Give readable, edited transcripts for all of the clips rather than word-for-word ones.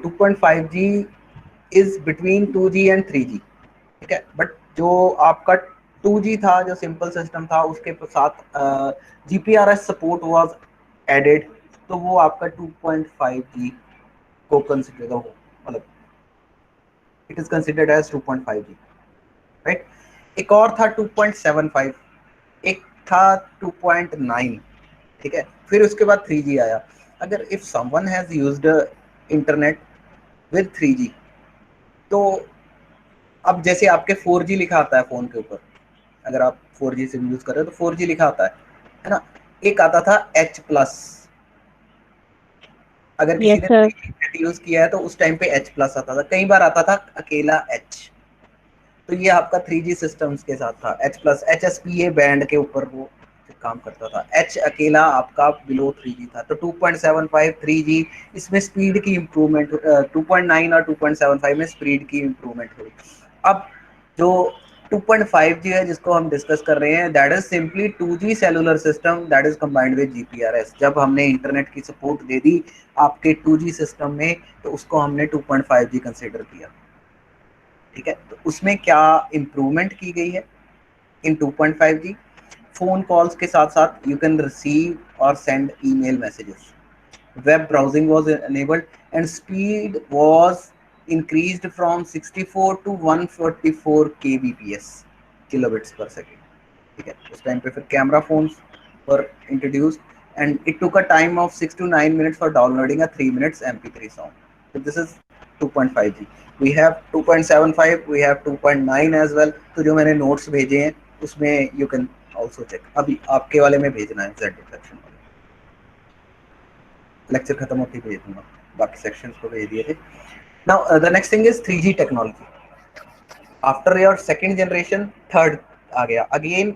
2.5G is between 2G and 3G, ठीक है। But जो आपका 2G था, जो सिंपल सिस्टम था, उसके साथ GPRS सपोर्ट वाज एडेड, तो वो आपका 2.5G को कंसिडर हो, मतलब it is considered as 2.5G, right. एक और था 2.75, एक था 2.9, ठीक है। फिर उसके बाद 3G आया। अगर if someone has used internet with 3G, तो अब जैसे आपके 4G लिखा आता है फोन के ऊपर, अगर आप 4G सिम यूज कर रहे हो तो 4G लिखा आता है ना। एक आता था H+, अगर किसी यस ने सर। 3G यूज किया है तो उस टाइम पे H+ आता था, कई बार आता था अकेला H। तो ये आपका 3G सिस्टम्स के साथ था। H+, HSPA बैंड के ऊपर वो काम करता था। H अकेला आपका बिलो 3G था। तो 2.75 3G, इसमें स्पीड की इम्प्रूवमेंट, 2.9 और 2.75 में स्पीड की इम्प्रूवमेंट हुई। अब जो 2.5G है जिसको हम डिस्कस कर रहे हैं, that is simply 2G cellular system that is combined with GPRS। जब हमने इंटरनेट की सपोर्ट दे दी आपके 2G सिस्टम में, तो उसको हमने 2.5G कंसिडर किया, ठीक है। तो उसमें क्या इम्प्रूवमेंट की गई है इन 2.5G? फोन कॉल्स के साथ साथ यू कैन रिसीव और send email messages, web browsing was enabled, and speed was increased from 64 to 144 kbps, kilobits per second, ठीक है। उस टाइम पे फिर camera phones were introduced, and it took a time of 6 to 9 minutes for downloading a 3 minutes MP3 song. so this is 2.5G। we have 2.75, we have 2.9 as well। तो जो मैंने notes भेजे हैं उसमें यू कैन ऑल्सो चेक, अभी आपके वाले में भेजना है जेड सेक्शन वाले, लेक्चर खत्म होते ही भेज दूंगा, बाकी सेक्शंस को भेज दिए थे। Now the next thing is 3G technology. After your second generation, third आ गया अगेन।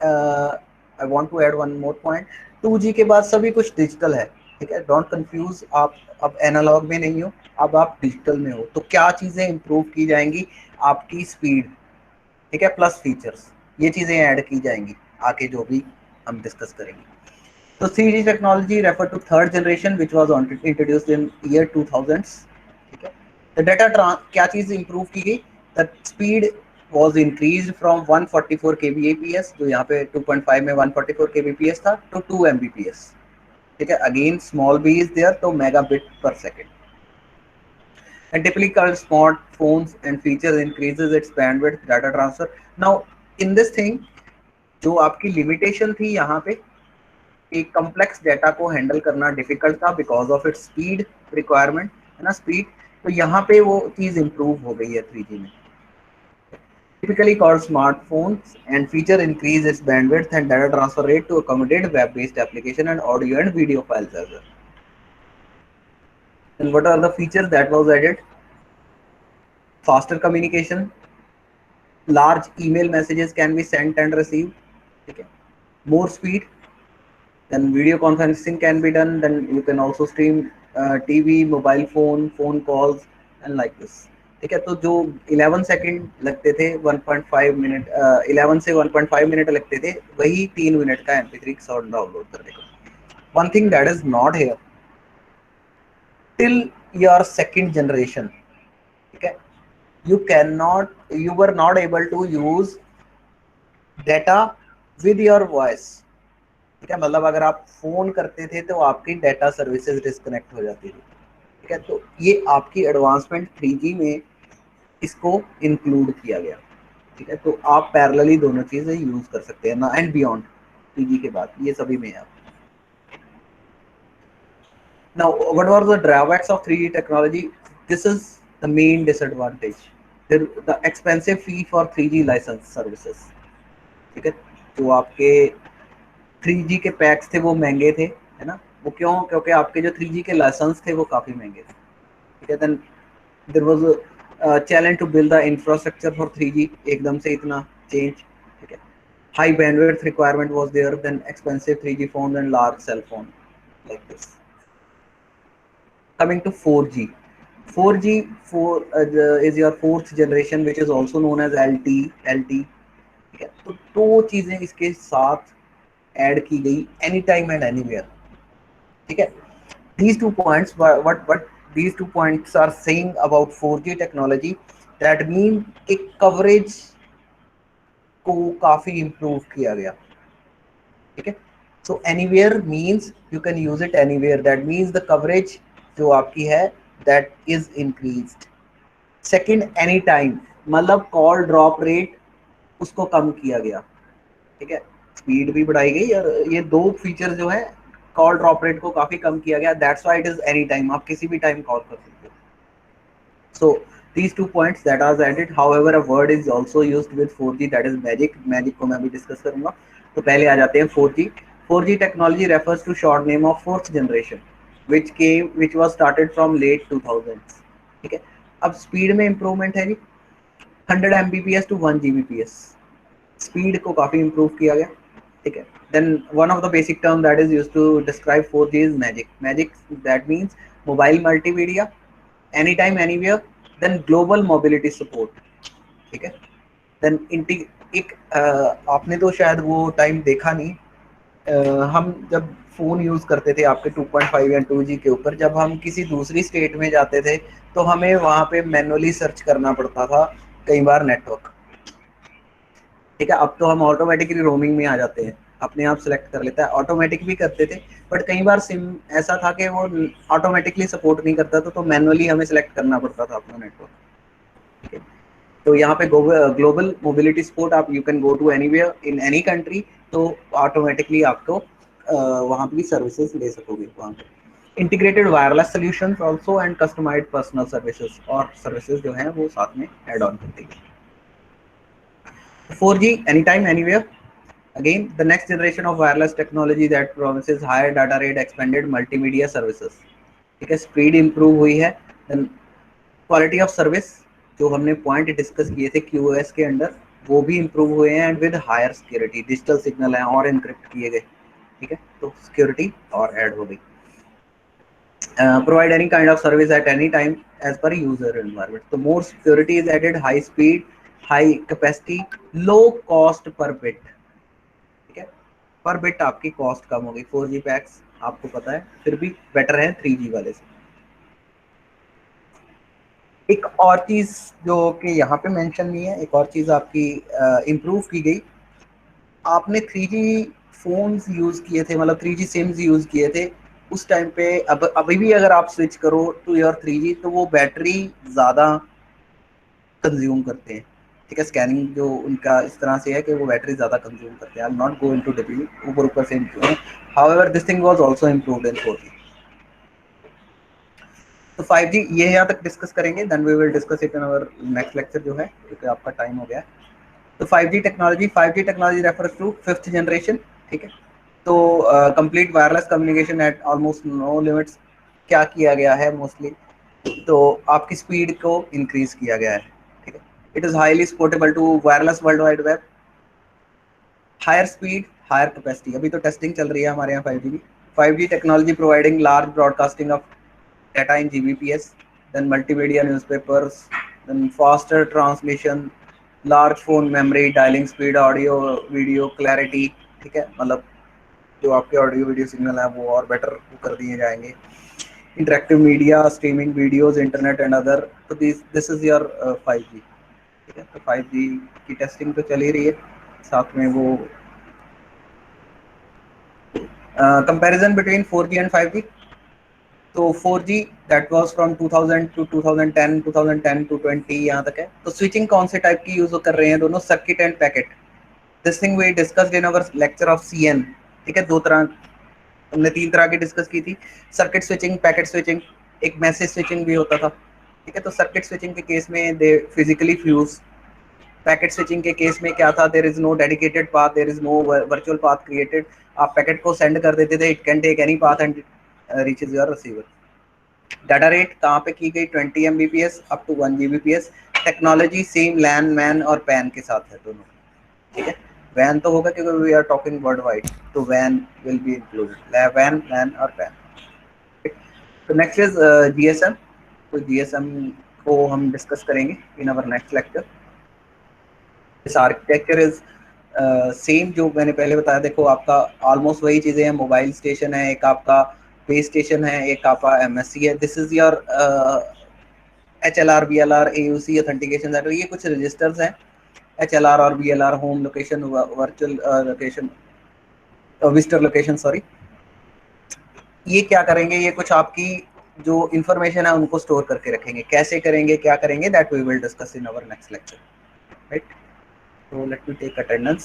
I want to add one more point, 2G के बाद सभी कुछ डिजिटल है, ठीक है। डोंट कंफ्यूज, आप अब एनालॉग में नहीं हो, अब आप डिजिटल में हो। तो क्या चीजें इंप्रूव की जाएंगी? आपकी स्पीड, ठीक है, प्लस फीचर्स, ये चीजें ऐड की जाएंगी आगे जो भी हम डिस्कस करेंगे। तो 3G technology refer to third generation which was introduced in year 2000s, ठीक है। The data क्या चीज इंप्रूव की गई? The speed was increased from 144 kbps, जो यहाँ पे 2.5 में 144 kbps था, to 2 mbps, ठीक है। Again small b is there, तो megabit per second, and typically called smartphones and features increases its bandwidth data transfer। Now in this thing, जो आपकी लिमिटेशन थी यहाँ पे, एक कम्प्लेक्स डेटा को हैंडल करना डिफिकल्ट था because of its speed requirement, है ना, स्पीड। तो यहाँ पे वो चीज इंप्रूव हो गई है 3G में। Typically called smartphones, and feature increase its bandwidth and data transfer rate to accommodate web-based application and audio and video files as well. And what are the features that was added? Faster communication, large email messages can be sent and received, okay. More speed, then video conferencing can be done, then you can also stream TV, mobile phone, phone calls and like this, ठीक है। तो जो 11 second लगते थे 1.5 minute, 11 से 1.5 minute लगते थे, वही 3 मिनट का MP3 साउंड डाउनलोड करने का। One thing that is not here till your second generation, ठीक है, you cannot, you were not able to use data with your voice, ठीक है। मतलब अगर आप फोन करते थे तो आपकी डेटा सर्विसेज डिस्कनेक्ट हो जाती थी, ठीक है। तो ये आपकी एडवांसमेंट 3G में इसको इंक्लूड किया गया, ठीक है। तो आप पैरेलली दोनों चीजें यूज कर सकते हैं ना, एंड बियॉन्ड 3G के बाद ये सभी में है। Now, what were the drawbacks of 3G technology? This is the main disadvantage. The expensive fee for 3G license services, ठीक है। जो आपके 3G के पैक्स थे वो महंगे थे, है ना। वो क्यों? क्योंकि आपके जो 3G के लाइसेंस थे वो काफी महंगे थे, ठीक है। Then there was challenge to build the infrastructure for 3G, एकदम से इतना चेंज, ठीक है। High bandwidth requirement was there, then expensive 3G phone and large cell phone, like this. Coming to 4G, 4G is your fourth generation which is also known as LT, ठीक है। तो दो चीजें इसके साथ ऐड की गई, एनी टाइम एंड एनीवेयर, ठीक है। These 2 points, what these 2 points are saying about 4G technology, that mean कि coverage को काफी improve किया गया, ठीक है। So anywhere means you can use it anywhere, that means the coverage जो आपकी है that is increased. Second, any time, मतलब कॉल ड्रॉप रेट उसको कम किया गया, ठीक है, स्पीड भी बढ़ाई गई और ये दो फीचर जो है कॉल ड्रॉप रेट को काफी कम किया गया, that's why it is any time, आप किसी भी टाइम कॉल कर सकते हो। सो these 2 points that are added, however a word is also used with 4G, that is magic को मैं भी डिस्कस करूंगा। तो पहले आ जाते हैं 4G। 4G technology refers to short name of fourth generation which was started from late 2000s, ठीक है। अब स्पीड में इंप्रूवमेंट है जी, 100 Mbps to 1 Gbps, स्पीड को काफी इंप्रूव किया गया, ठीक है। Then one of the basic term that is used to describe 4G is magic that means mobile multimedia, any time anywhere, then global mobility support, ठीक है। देन एक आपने तो शायद वो टाइम देखा नहीं, हम जब फोन यूज करते थे आपके 2.5 या 2G के ऊपर, जब हम किसी दूसरी स्टेट में जाते थे तो हमें वहां पे मैनुअली सर्च करना पड़ता था कई बार नेटवर्क, ठीक है। अब तो हम ऑटोमेटिकली रोमिंग में आ जाते हैं, अपने आप सेलेक्ट कर लेता है, ऑटोमेटिक भी करते थे, बट कई बार सिम ऐसा था कि वो ऑटोमेटिकली सपोर्ट नहीं करता था, तो मैनुअली हमें सेलेक्ट करना पड़ता था अपना नेटवर्क, ठीक है। तो यहाँ पे ग्लोबल मोबिलिटी सपोर्ट, आप you can go to anywhere in any country, तो ऑटोमेटिकली आपको वहाँ पे भी सर्विसेज ले सकोगे वहाँ पे। Integrated wireless solutions also and customised personal services, और सर्विसेज जो हैं वो साथ में ऐड ऑन करती है। 4G anytime anywhere, again the next generation of wireless technology that promises higher data rate, expanded multimedia services, ठीक है। स्पीड इंप्रूव हुई है, देन क्वालिटी ऑफ सर्विस जो हमने पॉइंट डिस्कस किए थे QoS के अंडर, वो भी इंप्रूव हुए हैं, and with higher security, digital signal है और इनक्रिप्ट किए गए, ठीक है, तो सिक्योरिटी और ऐड हो गई। Provide any kind of service at any time as per user environment, so more security is added, high speed, high capacity, low cost per bit, ठीक है। पर बिट आपकी कॉस्ट कम हो गई, 4G पैक्स आपको पता है फिर भी बेटर है 3G वाले से। एक और चीज जो कि यहाँ पे मेंशन नहीं है, एक और चीज आपकी इम्प्रूव की गई, आपने 3G फोन्स यूज किए थे, मतलब 3G सिम्स यूज किए थे उस टाइम पे, अब अभी भी अगर आप स्विच करो टू योर 3G तो वो बैटरी ज्यादा कंज्यूम करते हैं, ठीक है। स्कैनिंग जो उनका इस तरह से है कि वो बैटरी ज्यादा कंज्यूम करते हैं, I am not go into detail, ऊपर ऊपर से इम्प्रूव है, however this thing was also improved in 4G। तो 5G ये यहाँ तक डिस्कस करेंगे, then we will discuss it in our next lecture जो है, क्योंकि आपका टाइम हो गया है। तो 5G technology refers to fifth generation, ठीक है। तो complete wireless communication at almost no limits, क्या किया गया है मोस्टली, तो आपकी स्पीड को इंक्रीज किया गया है, ठीक है। It is highly supportable to wireless world wide web, higher speed, higher capacity, अभी तो टेस्टिंग चल रही है हमारे यहाँ 5G की। 5G technology providing large broadcasting of data in Gbps, then multimedia newspapers, then faster transmission, large phone memory, dialing speed, audio video clarity, ठीक है, मतलब जो आपके ऑडियो वीडियो सिग्नल है वो और बेटर कर दिए जाएंगे। Interactive media, streaming videos, internet and other, तो दिस इज योर 5G, ठीक है। तो 5G की टेस्टिंग तो चल ही रही है, साथ में वो comparison between 4G and 5G। तो 4G that was from 2000 to 2010, 2010 to 20 यहाँ तक है। तो स्विचिंग कौन से टाइप की यूज कर रहे हैं दोनों, circuit and packet, this thing we discussed in our lecture of CN, ठीक है। दो तरह, हमने तीन तरह की डिस्कस की थी, सर्किट स्विचिंग, पैकेट स्विचिंग, एक मैसेज स्विचिंग भी होता था, ठीक है। तो सर्किट स्विचिंग के केस में they physically fuse, packet switching के केस में क्या था, there is no dedicated path, there is no virtual path created, आप पैकेट को सेंड कर देते थे, it can take any path and reaches your receiver. Data rate कहाँ पे की गई, 20 Mbps up to 1 Gbps, technology same LAN MAN और पैन के साथ है दोनों, ठीक है। वैन तो होगा क्योंकि we are talking worldwide, तो वैन विल बी इंक्लूडेड, वैन मैन और पैन। तो नेक्स्ट इज GSM, तो GSM को हम डिस्कस करेंगे in our next lecture. This architecture is same जो मैंने पहले बताया, देखो आपका ऑलमोस्ट वही चीजें हैं, मोबाइल स्टेशन है, एक आपका पे स्टेशन है, एक आपका MSC है, this is your HLR BLR AUC authentication, ये कुछ रजिस्टर्स हैं, HLR और BLR home location, virtual location, visitor location, sorry. ये क्या करेंगे, ये कुछ आपकी जो इंफॉर्मेशन है उनको स्टोर करके रखेंगे। कैसे करेंगे, क्या करेंगे, that we will discuss in our next lecture, right. So let me take attendance.